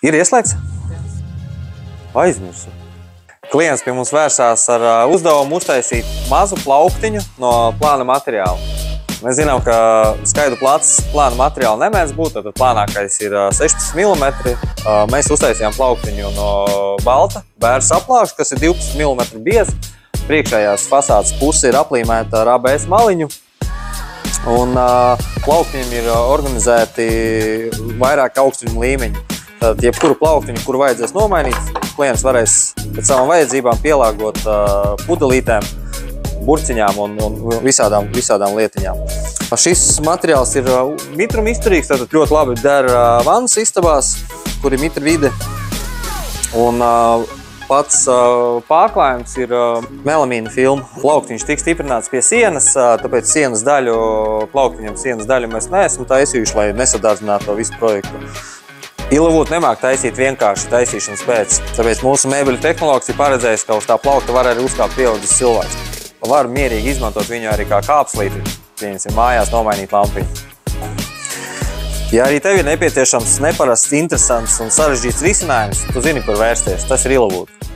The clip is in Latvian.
Ir ieslēgts? Aizmirsu. Klients pie mums vērsās ar uzdevumu uztaisīt mazu plauktiņu no plāna materiāla. Mēs zinām, ka skaidru plāna materiāla nemēdz būt, tad plānākais ir 16 mm. Mēs uztaisījām plauktiņu no balta bērs aplāžu, kas ir 12 mm bieza. Priekšējās fasādes puse ir aplīmēta ar ABS maliņu. Un plauktiņiem ir organizēti vairāk augstuņu līmeņi. Tad jebkuru plauktiņu, kuru vajadzēs nomainīt, klients varēs pēc savām vajadzībām pielāgot pudelītēm, burciņām un visādām lietiņām. Šis materiāls ir mitruma izturīgs, tātad ļoti labi der vannas istabās, kur ir mitra vide. Un pats pārklājums ir melamīna filma. Plauktiņš tiks stiprināts pie sienas, tāpēc sienas daļu, plauktiņam sienas daļu mēs neesam taisījuši, lai nesadārdzinātu to visu projektu. Ilavūtu nemāk taisīt vienkārši taisīšanas pēc, tāpēc mūsu mēbeļu tehnologs ir paredzējis, ka uz tā plaukta var arī uzkāpt pieaudzis cilvēks. Var mierīgi izmantot viņu arī kā kāpslīti, pieņemsim mājās nomainīt lampiņu. Ja arī tev ir nepieciešams neparasts, interesants un sarežģīts risinājums, tu zini, kur vērsties, tas ir Ilavūta.